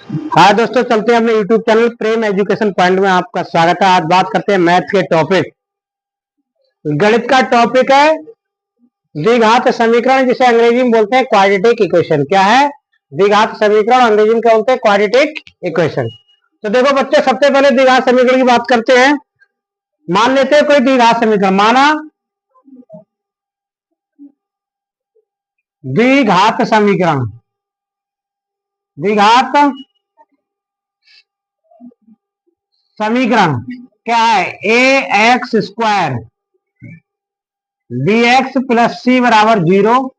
हाँ दोस्तों, चलते हैं अपने YouTube चैनल प्रेम एजुकेशन पॉइंट में। आपका स्वागत है। आज बात करते हैं मैथ के टॉपिक। गणित का टॉपिक है द्विघात समीकरण, जिसे अंग्रेजी में बोलते हैं क्वाड्रेटिक इक्वेशन। क्या है? द्विघात समीकरण, अंग्रेजी में क्या बोलते हैं? Quadratic equation. तो देखो बच्चे, सबसे पहले द्विघात समीकरण की बात करते हैं। मान लेते हैं कोई द्विघात समीकरण, माना द्विघात समीकरण, द्विघात समीकरण क्या है? A x square b x plus c बराबर 0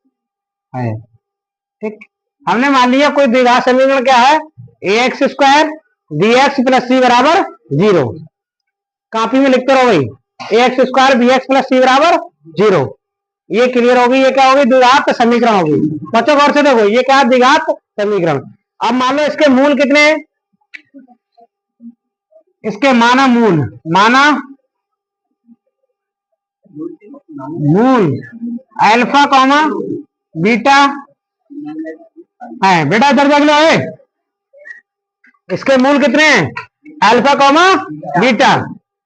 है। ठीक, हमने मान लिया कोई द्विघात समीकरण क्या है? A x square b x plus c बराबर 0। कॉपी में लिखते रहो भाई, a x square b x plus c बराबर 0। ये क्लियर होगी। ये क्या होगी? द्विघात समीकरण होगी। बच्चों गौर से देखो, ये क्या है? द्विघात समीकरण। अब मान लो इसके मूल कितने हैं? इसके माना मूल अल्फा कॉमा बीटा है। बेटा इधर देख लो, है इसके मूल कितने हैं? Alpha comma beta.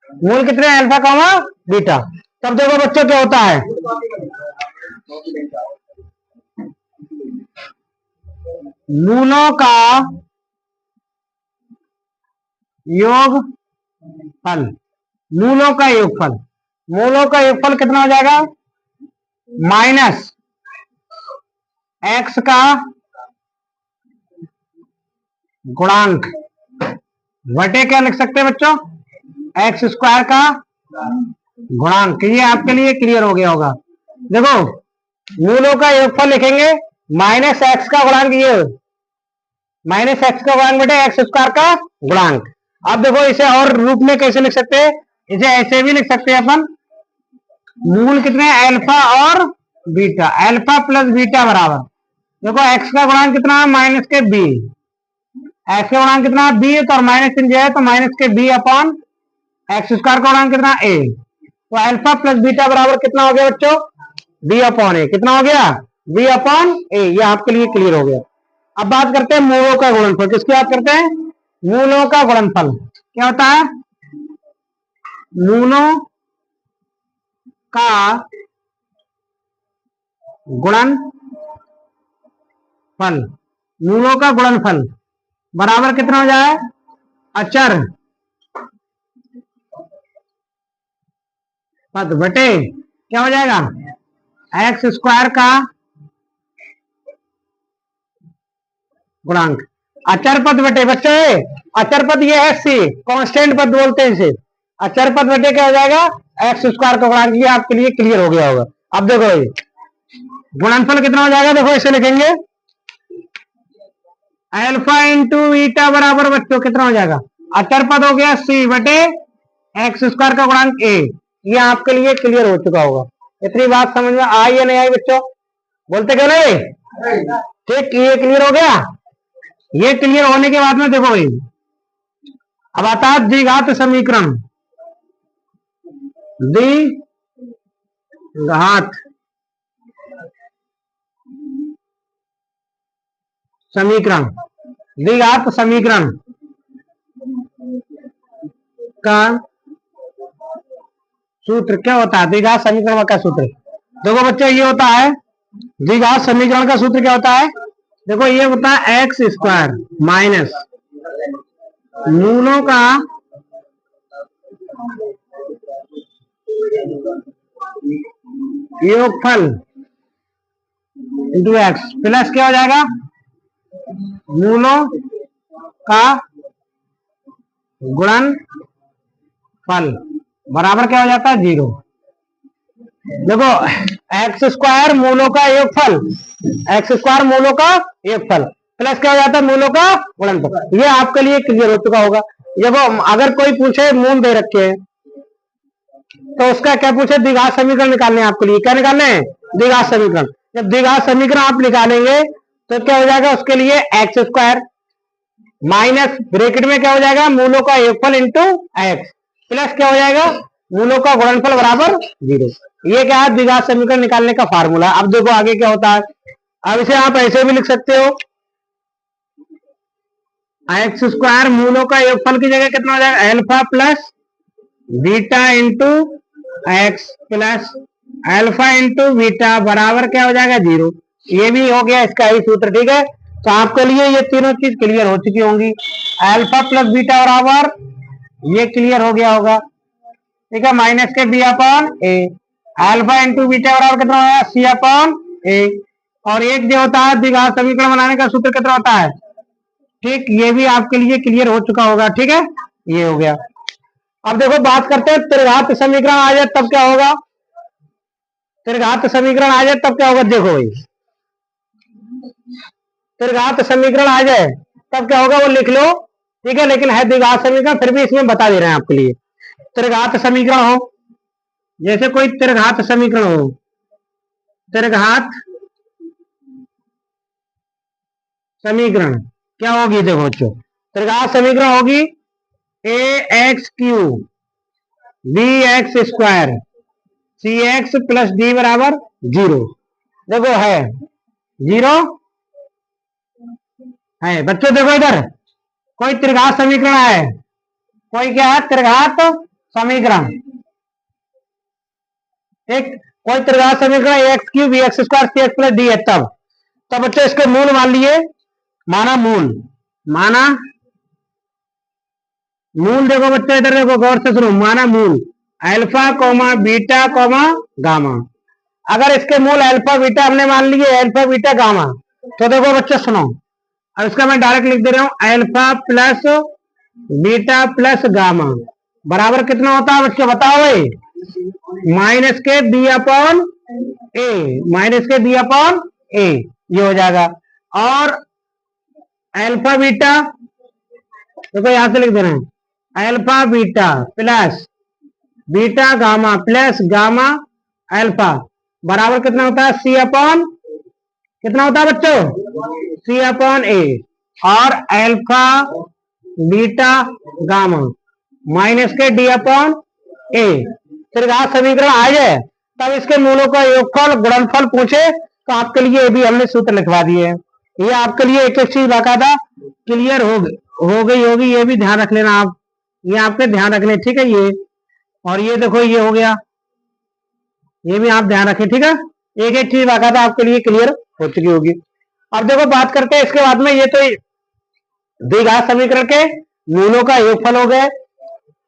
मूल कितने हैं? Alpha comma beta. तब देखो बच्चों क्या होता है, मूलों का योगफल। मूलों का योगफल, मूलों का योगफल कितना हो जाएगा? माइनस एक्स का गुणांक बटे क्या लिख सकते हैं बच्चों? एक्स स्क्वायर का गुणांक। ये आपके लिए क्लियर हो गया होगा। देखो, मूलों का योगफल लिखेंगे माइनस एक्स का गुणांक, ये माइनस एक्स का गुणांक बटे एक्स स्क्वायर का गुणांक। अब देखो इसे और रूप में कैसे लिख सकते हैं? इसे ऐसे भी लिख सकते हैं अपन, मूल कितने? अल्फा और बीटा। अल्फा प्लस बीटा बराबर, देखो एक्स का गुणांक कितना है? माइनस के बी। एक्स का गुणांक कितना है? बी। तो माइनस चिन्ह है तो माइनस के बी अपॉन एक्स स्क्वायर का गुणांक कितना? ए। तो अल्फा प्लस बीटा बराबर कितना हो गया बच्चों? बी अपॉन ए। कितना हो गया? बी अपॉन ए। ये आपके लिए क्लियर हो गया। अब बात करते हैं मूलों का गुणनफल। किसकी बात करते हैं? मूलों का गुणनफल। क्या होता है? मूलों का गुणनफल। मूलों का गुणनफल बराबर कितना हो जाए? अचर पद बटे क्या हो जाएगा? एक्स स्क्वायर का गुणांक। अचर पद बटे बच्चे, अचर पद ये है सी, कांस्टेंट पद बोलते हैं इसे। अचर पद बटे क्या हो जाएगा? एक्स स्क्वायर का गुणांक। ये आपके लिए क्लियर हो गया होगा। अब देखो ये गुणनफल कितना हो जाएगा? देखो इसे लिखेंगे अल्फा इंटू बीटा बराबर बच्चों कितना हो जाएगा? अचर पद हो गया सी बटे एक्स स्क्वायर का गुणांक ए। ये आपके लिए क्लियर हो चुका होगा। इतनी बात समझ में आई या नहीं आई बच्चों? बोलते क्यों नहीं? ठीक, ये क्लियर हो गया। ये क्लियर होने के बाद में देखो भाई, अब आता है द्विघात समीकरण। द्विघात समीकरण, द्विघात समीकरण का सूत्र क्या होता है? द्विघात समीकरण का सूत्र देखो बच्चों, ये होता है द्विघात समीकरण का सूत्र। क्या होता है? देखो ये होता है एक्स स्क्वायर माइनस मूलों का योगफल इंटू एक्स प्लस क्या हो जाएगा? मूलों का गुणनफल बराबर क्या हो जाता है? 0। देखो एक्स स्क्वायर मूलों का योगफल, एक्स स्क्वायर मूलों का योगफल प्लस क्या हो जाता है? मूलों का गुणनफल। ये आपके लिए क्लियर हो चुका होगा। देखो अगर कोई पूछे मूल दे रखे हैं तो उसका क्या पूछे? द्विघात समीकरण निकालने हैं आपके लिए। क्या निकालने हैं? द्विघात समीकरण। जब द्विघात समीकरण आप निकालेंगे तो क्या हो जाएगा? उसके लिए एक्स स्क्वायर माइनस ब्रैकेट में क्या हो जाएगा? मूलों का योगफल इंटू एक्स प्लस क्या हो जाएगा? मूलों का गुणनफल बराबर 0। ये क्या है? द्विघात समीकरण निकालने का फार्मूला। अब देखो आगे क्या होता है। अब इसे आप ऐसे भी लिख सकते हो, एक्स स्क्वायर मूलों का योगफल की जगह कितना हो जाएगा, alpha plus beta into x plus alpha into beta बराबर क्या हो जाएगा, 0। ये भी हो गया इसका ही सूत्र, ठीक है। तो आपके लिए ये तीनों चीज क्लियर हो चुकी होंगी। अल्फा प्लस बीटा बराबर, ये क्लियर हो गया होगा, ठीक है, माइनस के बी अपॉन ए। अल्फा इंटू बीटा बराबर कितना होगा, सी अपॉन ए। और एक जो होता है द्विघात समीकरण बनाने का सूत्र कितना होता है, ठीक, ये भी आपके लिए क्लियर हो चुका होगा, ठीक है, ये हो गया। अब देखो बात करते हैं त्रिघात समीकरण आ जाए तब क्या होगा, त्रिघात समीकरण आ जाए तब क्या होगा, देखो भाई त्रिघात समीकरण आ जाए तब क्या होगा वो लिख लो, ठीक है, लेकिन है द्विघात समीकरण फिर भी इसमें बता दे रहे हैं आपके लिए। त्रिघात समीकरण हो, जैसे कोई त्रिघात समीकरण हो, त्रिघात समीकरण क्या होगी, देखो बच्चों त्रिघात समीकरण होगी a x cube b x square c x plus d बराबर 0। देखो है 0 है बच्चों, देखो इधर कोई त्रिघात समीकरण है, कोई क्या है त्रिघात समीकरण, एक कोई त्रिघात समीकरण x cube b x square c x plus d है, तब बच्चों इसके मूल मान लिए, माना मूल, माना मूल, देखो बच्चों इधर देखो गौर से सुनो, माना मूल alpha comma beta comma gamma. अगर इसके मूल अल्फा बीटा हमने मान लिए, अल्फा बीटा गामा, तो देखो बच्चों सुनो, अब इसका मैं डायरेक्ट लिख दे रहा हूं, alpha plus beta plus gamma बराबर कितना होता है बच्चों बताओ भाई, माइनस के बी अपॉन ए, माइनस के बी अपॉन ए, ये हो जाएगा। और अल्फा बीटा देखो यहां से लिख दे रहे हैं, alpha beta plus beta gamma plus gamma alpha बराबर कितना होता है, सी अपॉन कितना होता है बच्चों, सी अपॉन ए। और अल्फा बीटा गामा माइनस के डी अपॉन ए। त्रिघात समीकरण आ जाए तब इसके मूलों का योगफल गुणनफल पूछे तो आपके लिए भी हमने सूत्र लिखवा दिए हैं। ये आपके लिए एक एक चीज बाकायदा क्लियर हो गई होगी, ये भी ध्यान रख लेना आप, ये आपके ध्यान रखने, ठीक है। ये और ये देखो ये हो गया, ये भी आप ध्यान रखें, ठीक है, एक एक चीज बाकायदा आपके लिए क्लियर हो चुकी होगी। अब देखो बात करते हैं इसके बाद में, ये तो द्विघात समीकरण के मूलों का योगफल हो गए,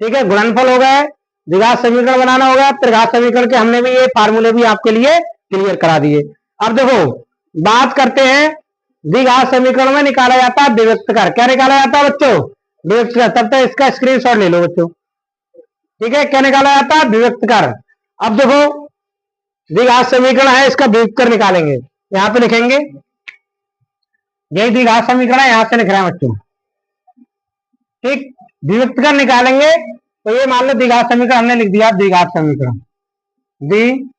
ठीक है, गुणनफल हो गए, द्विघात समीकरण बनाना होगा, त्रिघात समीकरण के हमने भी ये फार्मूले भी आपके लिए क्लियर करा दिए। अब देखो बात करते हैं द्विघात समीकरण में निकाला जाता है विभक्तकर, क्या निकाला जाता है बच्चों, विभक्तकर। तब तक इसका स्क्रीनशॉट ले लो बच्चों, ठीक है, क्या निकाला जाता है विभक्तकर। अब देखो द्विघात समीकरण है, इसका विभक्तकर निकालेंगे, यहां पे लिखेंगे, यही द्विघात समीकरण है, यहां से लिख रहे हैं बच्चों, ठीक, विभक्तकर निकालेंगे। तो ये मान लो द्विघात समीकरण हमने लिख दिया, द्विघात समीकरण, द्विघात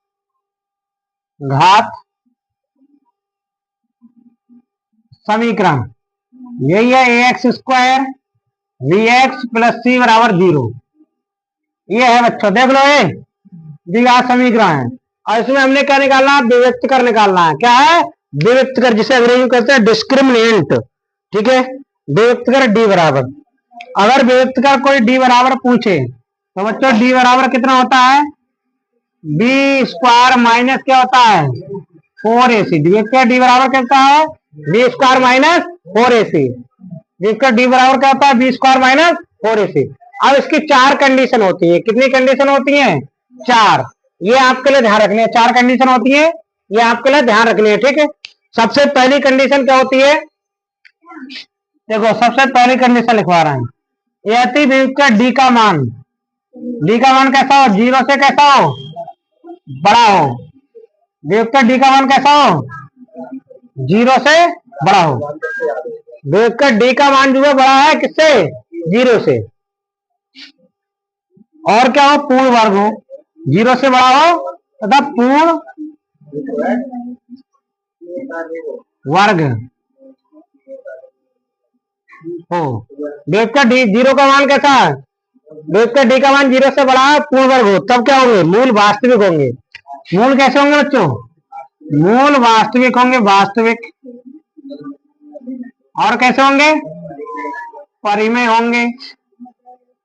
समीकरण यही है a x square b x plus c बराबर 0। ये है बच्चों, देख लो ये द्विघात समीकरण है, और इसमें हमने क्या निकालना है, विभक्तकर निकालना है। क्या है विभक्तकर, जिसे अंग्रेजी में कहते हैं डिस्क्रिमिनेंट, ठीक है, विभक्तकर डी बराबर। अगर विभक्तकर कोई डी बराबर पूछे तो बच्चों डी बराबर कितना होता है, बी स्क्वायर माइनस क्या होता है 4ac। डी बराबर कैसा है, बी स्क्वायर माइनस 4ac, जिसका डी बराबर क्या होता है, बी स्क्वायर माइनस 4ac। अब इसकी 4 कंडीशन होती है, कितनी कंडीशन होती है, 4। ये आपके लिए ध्यान रखनी है, 4 कंडीशन होती है, ये आपके लिए ध्यान रखनी है, ठीक है। सबसे पहली कंडीशन क्या होती है, देखो सबसे पहली कंडीशन लिखवा रहे हैं, यदि विभक्तकर डी का मान, डी का मान कैसा हो, 0 से कैसा हो, बड़ा हो। विभक्तकर डी का मान कैसा हो, 0 से बड़ा हो। विभक्तकर डी का मान जो है बड़ा है किससे, 0 से। और क्या हो, पूर्ण वर्ग हो, 0 से बड़ा हो तथा पूर्ण वर्ग हो। विभक्तकर डी 0 का मान कैसा है, विभक्तकर डी का मान 0 से बड़ा है, पूर्ण वर्ग हो, तब क्या होंगे, मूल वास्तविक होंगे। मूल कैसे होंगे बच्चों, मूल वास्तविक होंगे, वास्तविक। और कैसे होंगे, परिमेय होंगे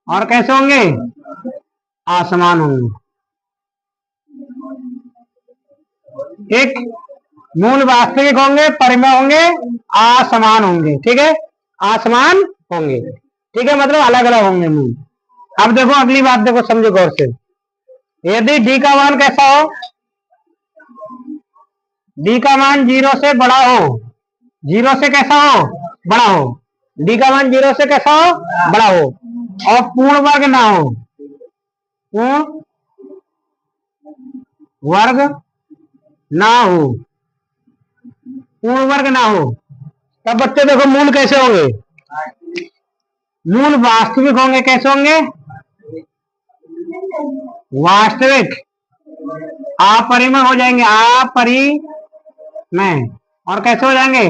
और कैसे होंगे, असमान होंगे। ठीक, मूल वास्तविक होंगे, परिमेय होंगे, असमान होंगे। ठीक है, असमान होंगे। ठीक है, मतलब अलग अलग होंगे मूल। अब देखो अगली बात, देखो समझो गौर से। यदि डी का मान कैसा हो, डी का मान 0 से बड़ा हो, 0 से कैसा हो, बड़ा हो, डी का मान 0 से कैसा हो, बड़ा हो, और पूर्ण वर्ग ना हो, पूर्ण वर्ग ना हो, पूर्ण वर्ग ना हो, तब बच्चे देखो मूल कैसे होंगे, मूल वास्तविक होंगे। कैसे होंगे, वास्तविक। अपरिमेय हो जाएंगे, अपरिमेय, और कैसे हो जाएंगे,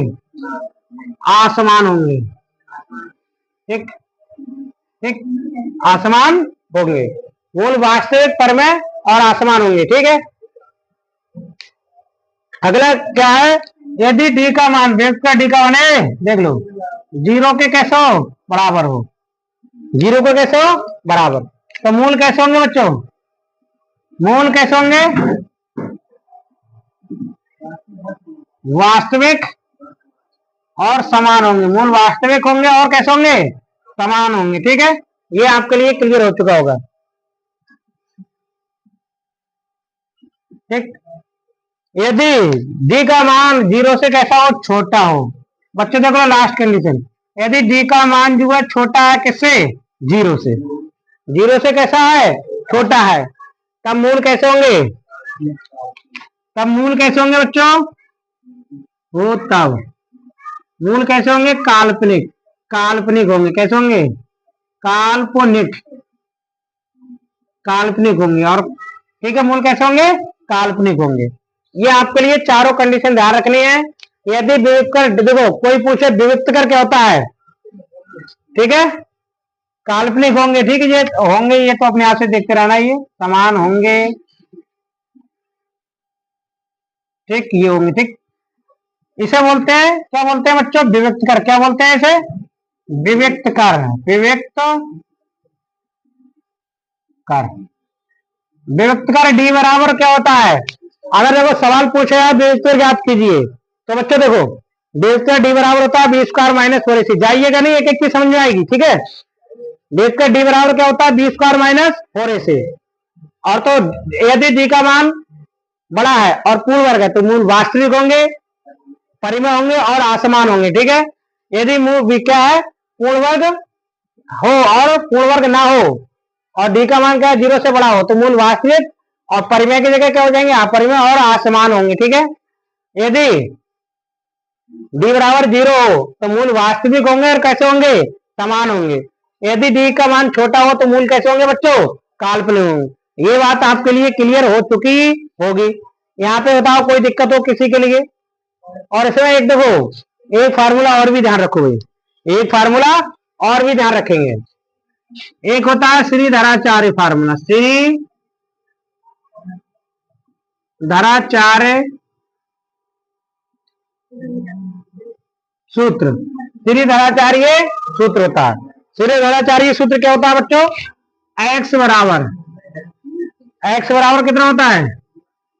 असमान होंगे। ठीक ठीक, असमान होंगे, मूल वास्तविक, परिमेय और असमान होंगे। ठीक है, अगला क्या है, यदि डी का मान, व्यक्त का डी का मान है, देख लो 0 के कैसे हो, बराबर हो, 0 के कैसे हो, बराबर, तो मूल कैसे होंगे बच्चों, मूल कैसे होंगे, वास्तविक और समान होंगे, मूल वास्तविक होंगे और कैसे होंगे, समान होंगे। ठीक है, ये आपके लिए क्लियर हो चुका होगा। ठीक, यदि डी का मान 0 से कैसा हो, छोटा हो, बच्चों देखो लास्ट कंडीशन, यदि डी का मान जो है छोटा है किससे, 0 से, 0 से कैसा है, छोटा है, तब मूल कैसे होंगे, तब मूल कैसे होंगे बच्चों, वो तब मूल कैसे होंगे, काल्पनिक, काल्पनिक होंगे। कैसे होंगे, काल्पनिक, काल्पनिक होंगे। और ठीक है, मूल कैसे होंगे, काल्पनिक होंगे। ये आपके लिए चारों कंडीशन ध्यान रखनी है। यदि विविक्त कर, देखो कोई पूछे विविक्त कर क्या होता है, ठीक है, काल्पनिक होंगे। ठीक है, ये होंगे, ये तो अपने आप से देखते रहना, ये समान होंगे। ठीक, ये होंगे। ठीक, इसे बोलते हैं, क्या बोलते हैं बच्चों, विविक्त कर। क्या बोलते हैं इसे, विविक्त कर, विविक्त कर। विविक्त कर डी बराबर क्या होता है, अगर देखो सवाल पूछे आप विविक्त कर ज्ञात कीजिए, तो बच्चों देखो विविक्त कर डी बराबर होता है बी स्क्वायर माइनस 4ac। जाइएगा नहीं, एक एक चीज समझ में आएगी। ठीक है, विविक्त कर डी बराबर क्या होता है, बी स्क्वायर माइनस 4ac। और तो यदि डी का मान बड़ा है और पूर्ण वर्ग है, तो मूल वास्तविक होंगे, परिमेय होंगे और असमान होंगे। ठीक है, यदि मूल क्या है, पूर्ण वर्ग हो और पूर्ण वर्ग ना हो, और डी का मान क्या है, 0 से बड़ा हो, तो मूल वास्तविक और परिमेय की जगह क्या हो जाएंगे, अपरिमेय और असमान होंगे। ठीक है, यदि डी बराबर 0 हो, तो मूल वास्तविक होंगे और कैसे होंगे, समान होंगे। यदि डी का मान छोटा हो, तो मूल कैसे होंगे बच्चों, काल्पनिक होंगे। ये बात आपके लिए क्लियर हो चुकी होगी। यहाँ पे बताओ कोई दिक्कत हो किसी के लिए। और इसमें एक देखो, एक फार्मूला और भी ध्यान रखो भाई, एक फार्मूला और भी ध्यान रखेंगे। एक होता है श्री धराचार्य फार्मूला, श्री धराचार्य सूत्र, श्री धराचार्य सूत्र होता है। श्री धराचार्य सूत्र क्या होता है बच्चों, x बराबर, x बराबर कितना होता है,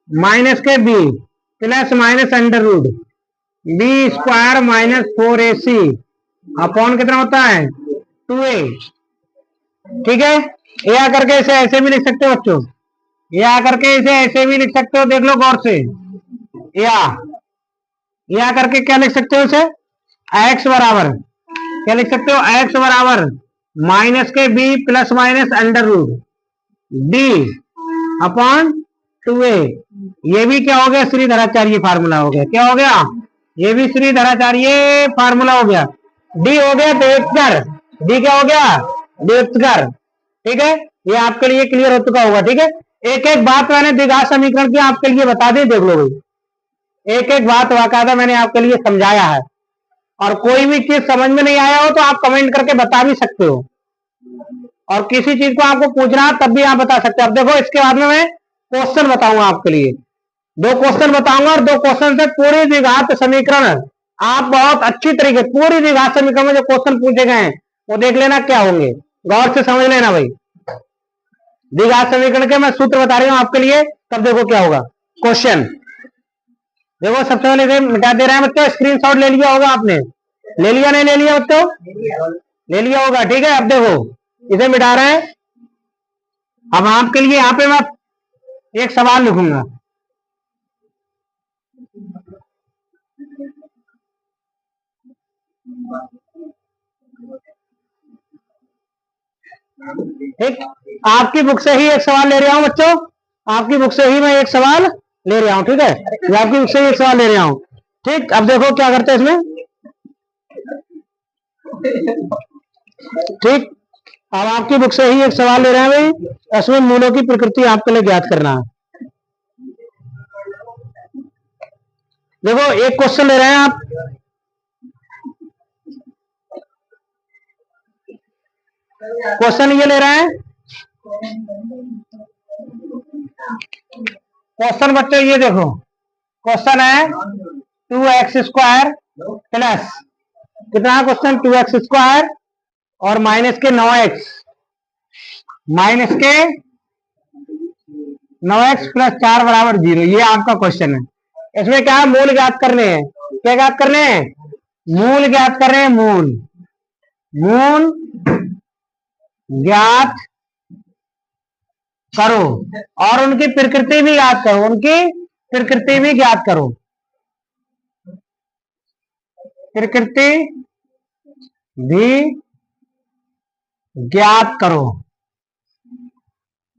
माइनस के B plus minus under root B square minus 4ac upon कितना होता है, 2a। ठीक है, ये आकर के इसे ऐसे भी लिख सकते हो बच्चों, ये आकर के इसे ऐसे भी लिख सकते हो, देख लो गौर से, या करके क्या लिख सकते हो इसे, x बराबर क्या लिख सकते हो, x बराबर माइनस के b plus minus under root b upon 2a। ये भी क्या हो गया, श्री धराचार्य फार्मूला हो गया। क्या हो गया, ये भी श्री धराचार्य फार्मूला हो गया। d हो गया विविक्त कर, d क्या हो गया, विविक्त कर। ठीक है, ये आपके लिए क्लियर हो चुका होगा। ठीक है, एक एक बात मैंने द्विघात समीकरण की आपके लिए बता दी, देख लो भाई, एक एक बात वाकायदा मैंने आपके लिए समझाया है। और कोई भी चीज समझ में नहीं आया हो तो आप कमेंट करके बता भी सकते हो, और किसी चीज को आपको पूछना है तब भी आप बता सकते हो। अब देखो इसके बाद में मैं क्वेश्चन बताऊंगा आपके लिए, 2 क्वेश्चन बताऊंगा, और 2 क्वेश्चन से पूरी द्विघात समीकरण आप बहुत अच्छी तरीके, पूरी द्विघात समीकरण में जो क्वेश्चन पूछे गए हैं वो देख लेना क्या होंगे, गौर से समझ लेना भाई। द्विघात समीकरण के मैं सूत्र बता रही हूं आपके लिए, तब देखो क्या होगा क्वेश्चन। देखो सबसे पहले इसे मिटा दे रहे हैं बच्चों, स्क्रीनशॉट ले लिया होगा आपने, ले लिया नहीं ले लिया बच्चों, ले लिया होगा, ठीक है। अब देखो इसे मिटा रहे हैं। अब आपके लिए यहाँ पे मैं एक सवाल लिखूंगा, ठीक। आपकी बुक से ही एक सवाल ले रहा हूं बच्चों, आपकी बुक से ही मैं एक सवाल ले रहा हूं, ठीक है। ये आपकी बुक से ही एक सवाल ले रहा हूं, ठीक। अब देखो क्या करते हैं इसमें, ठीक। अब आपकी बुक से ही एक सवाल ले रहे हैं भाई, इसमें मूलों की प्रकृति आपके लिए ज्ञात करना है। देखो एक क्वेश्चन ले रहे हैं आप, क्वेश्चन ये ले रहे हैं, क्वेश्चन बच्चों ये देखो, क्वेश्चन है 2x² प्लस कितना, क्वेश्चन 2x² और माइनस के 9x, माइनस के 9x प्लस 4 बराबर 0, ये आपका क्वेश्चन है। इसमें क्या है, मूल ज्ञात करने हैं। क्या ज्ञात करने हैं, मूल ज्ञात कर रहे हैं, मूल, मूल ज्ञात करो और उनकी प्रकृति भी ज्ञात करो, उनकी प्रकृति भी ज्ञात करो, प्रकृति भी ज्ञात करो,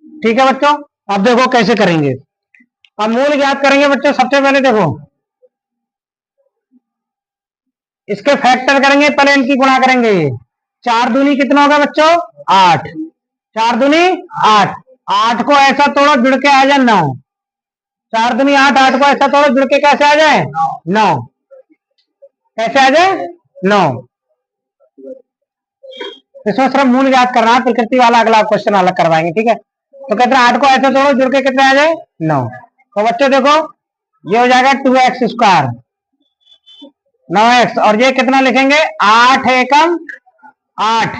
ठीक है बच्चों। अब देखो कैसे करेंगे, अब मूल ज्ञात करेंगे बच्चों। सबसे पहले देखो इसके फैक्टर करेंगे, पहले इनकी गुणा करेंगे। ये 4 दूनी कितना होगा बच्चों, 8, 4 दूनी 8, 8 को ऐसा तोड़ो जुड़ के आ जाए 9, 4 दूनी 8, 8 को ऐसा तोड़ो जुड़ के कैसे आ जाए 9, कैसे आ जाए 9। इसमें सिर्फ मूल ज्ञात करना है, प्रकृति वाला अगला क्वेश्चन अलग करवाएंगे, ठीक है। तो कहते हैं 8 को ऐसे तोड़ो जुड़ के कितने आ जाए 9। तो बच्चों देखो ये हो जाएगा 2x², 9x, और ये कितना लिखेंगे 8 एकम 8,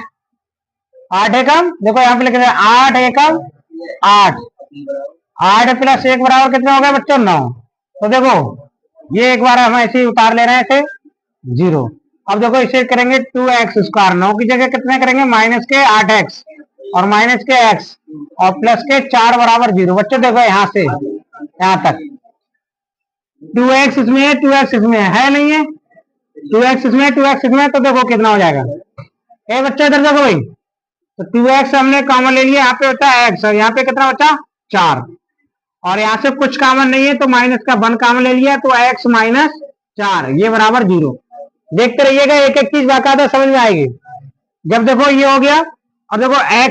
8 एकम, देखो यहाँ पे लिखेंगे 8 एकम 8, 8 प्लस 1 बराबर कितना हो गया बच्चों 9। तो देखो ये एक बार हम ऐसे ही उतार ले रहे हैं इसे 0। अब देखो इसे करेंगे 2x², 9 की जगह कितने करेंगे माइनस के 8x और माइनस के x और प्लस के 4 बराबर 0। बच्चों देखो यहाँ से यहाँ तक 2x इसमें है, 2x इसमें है नहीं है, 2x इसमें 2x इसमें, तो देखो कितना हो जाएगा। ए बच्चों इधर देखो भाई, तो 2x हमने कॉमन ले लिया, यहाँ पे होता है x और यहाँ पे कितना बचा 4, और यहाँ से कुछ कॉमन नहीं है तो माइनस का 1 कॉमन ले लिया, तो x माइनस 4 ये बराबर 0। देखते रहिएगा, एक एक चीज बाकायदा समझ में आएगी। जब देखो ये हो गया, और देखो x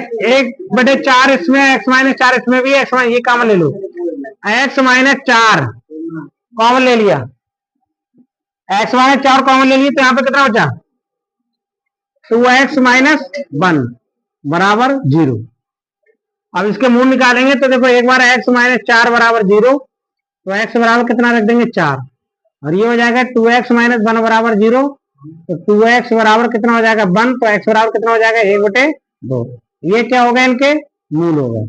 1/4 इसमें, x माइनस 4 इसमें भी है, x ये कॉमन ले लो, x माइनस 4 कॉमन ले लिया, x माइनस 4 कॉमन ले लिया, तो यहाँ पे कितना बचा 2x माइनस 1 बराबर 0। अब इसके मूल निकालेंगे तो देखो एक बार x माइनस 4 बराबर 0, तो x बराबर कितना रख देंगे 4, और ये हो जाएगा 2x माइनस 1 बराबर 0, तो 2x बराबर कितना हो जाएगा 1, तो x बराबर कितना हो जाएगा 1/2। ये क्या होगा, इनके मूल होगा,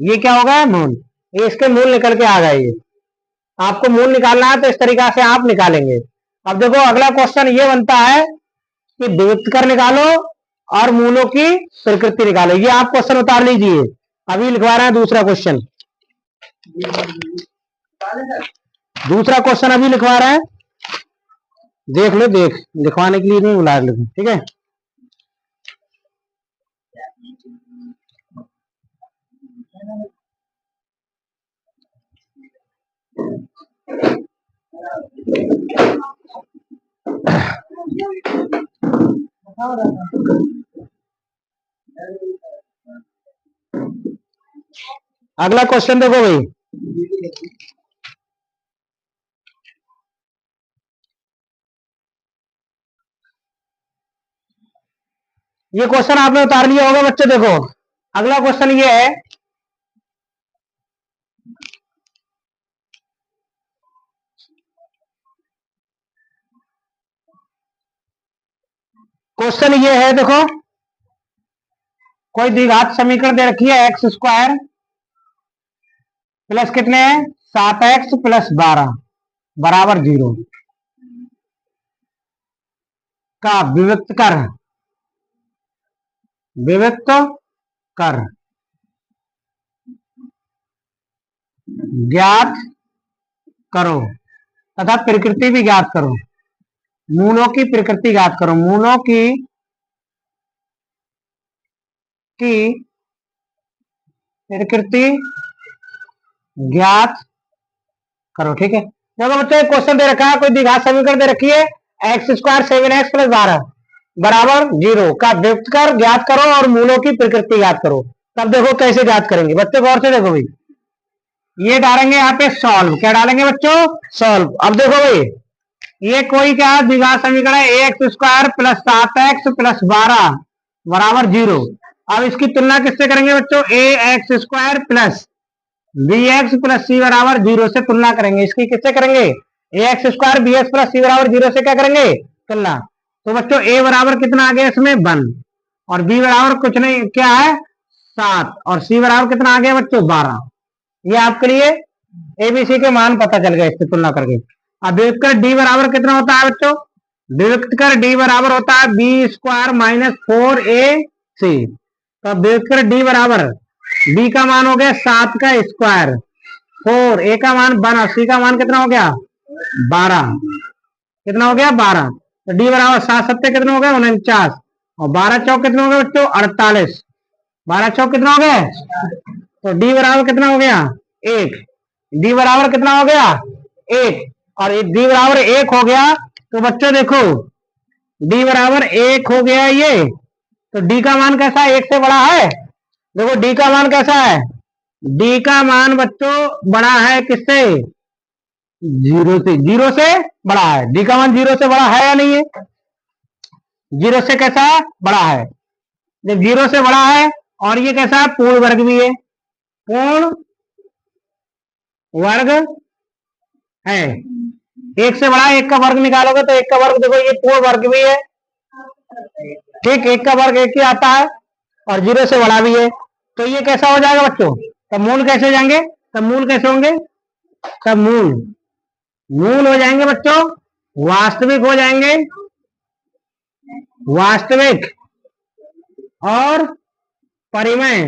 ये क्या होगा मूल, ये इसके मूल निकल के आ गए। ये आपको मूल निकालना है तो इस तरीका से आप निकालेंगे। अब देखो अगला क्वेश्चन ये बनता है कि द्वितीयक निकालो और मूलों की प्रकृति निकालो। ये आप क्वेश्चन उतार लीजिए, अभी लिखवा रहे हैं दूसरा क्वेश्चन, दूसरा क्वेश्चन अभी लिखवा रहे हैं, देख लो, देख लिखवाने के लिए नहीं बुला लिखो, ठीक है। अगला क्वेश्चन देखो भाई, ये क्वेश्चन आपने उतार लिया होगा बच्चे। देखो अगला क्वेश्चन ये है, क्वेश्चन ये है देखो कोई द्विघात समीकरण दे रखी है एक्स स्क्वायर प्लस कितने हैं 7x प्लस 12 बराबर 0 का विविक्त कर ज्ञात करो तथा प्रकृति भी ज्ञात करो। मूलों की प्रकृति ज्ञात करो। मूलों की प्रकृति ज्ञात करो। ठीक है, देखो बच्चों एक क्वेश्चन दे रखा है, कोई द्विघात समीकरण दे रखी है एक्स स्क्वायर 7x प्लस 12 बराबर 0 का विविक्त कर ज्ञात करो और मूलों की प्रकृति ज्ञात करो। तब देखो कैसे ज्ञात करेंगे बच्चों, गौर से देखो भाई। ये डालेंगे यहाँ पे सॉल्व। क्या डालेंगे बच्चों? सॉल्व। अब देखो भाई, ये कोई क्या द्विघात समीकरण है x square plus 7x plus 12 बराबर 0। अब इसकी तुलना किससे करेंगे बच्चों? A x square plus b x plus c बराबर 0 से तुलना करेंगे। इसकी किससे करेंगे? A x square b x plus c बराबर 0 से क्या करेंगे? तुलना। तो बच्चों ए बराबर कितना आ गया इसमें 1 और बी बराबर कुछ नहीं क्या है 7 और सी बराबर कितना आ गया बच्चों 12। ये आपके लिए एबीसी के मान पता चल गए इससे तुलना करके। अब विविक्त कर डी बराबर कितना होता है बच्चों? विविक्त कर डी बराबर होता है बी स्क्वायर माइनस 4ac। तो विविक्त कर डी बराबर बी का मान हो गया 7 का स्क्वायर, 4 ए का मान 1 और सी का मान कितना हो गया 12। कितना हो गया 12। तो डी बराबर 7 7 कितना हो गया 49 और 12 चौक कितना हो गया बच्चों 48। 12 चौक कितना हो गया? तो डी बराबर कितना हो गया 1। डी बराबर कितना हो गया 1 और डी बराबर 1 हो गया। तो बच्चों देखो डी बराबर 1 हो गया ये, तो डी का मान कैसा है 1 से बड़ा है। देखो डी का मान कैसा है? डी का मान बच्चों बड़ा है किससे? 0 से। 0 से बड़ा है। डी का मान 0 से बड़ा है या नहीं है? 0 से कैसा बड़ा है? जब 0 से बड़ा है और ये कैसा है पूर्ण वर्ग भी है, पूर्ण वर्ग है। 1 से बड़ा 1 का वर्ग निकालोगे तो 1 का वर्ग देखो ये पूर्ण वर्ग भी है। ठीक, 1 का वर्ग 1 ही आता है और 0 से बड़ा भी है। तो ये कैसा हो जाएगा बच्चों? तब मूल कैसे हो जाएंगे? तब मूल कैसे होंगे? तब मूल हो जाएंगे बच्चों वास्तविक हो जाएंगे, वास्तविक और परिमेय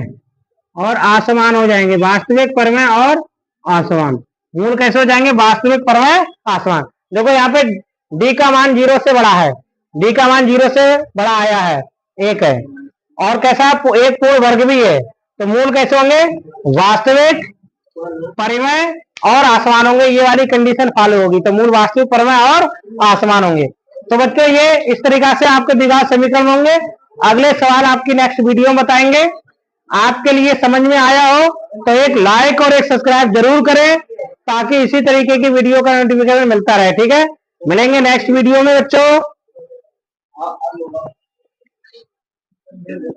और असमान हो जाएंगे। वास्तविक परिमेय और असमान। मूल कैसे हो जाएंगे? वास्तविक परिमेय असमान। देखो यहाँ पे डी का मान 0 से बड़ा है, डी का मान 0 से बड़ा आया है 1 है और कैसा एक पूर्ण वर्ग भी है। तो मूल कैसे होंगे? वास्तविक परिमेय और आसमान होंगे। ये वाली कंडीशन फॉलो होगी तो मूल वास्तविक परिमेय और आसमान होंगे। तो बच्चों ये इस तरीका से आपके द्विघात समीकरण होंगे। अगले सवाल आपकी नेक्स्ट वीडियो में बताएंगे। आपके लिए समझ में आया हो तो एक लाइक और एक सब्सक्राइब जरूर करें ताकि इसी तरीके की वीडियो का नोटिफिकेशन मिलता रहे। ठीक है, मिलेंगे नेक्स्ट वीडियो में बच्चों।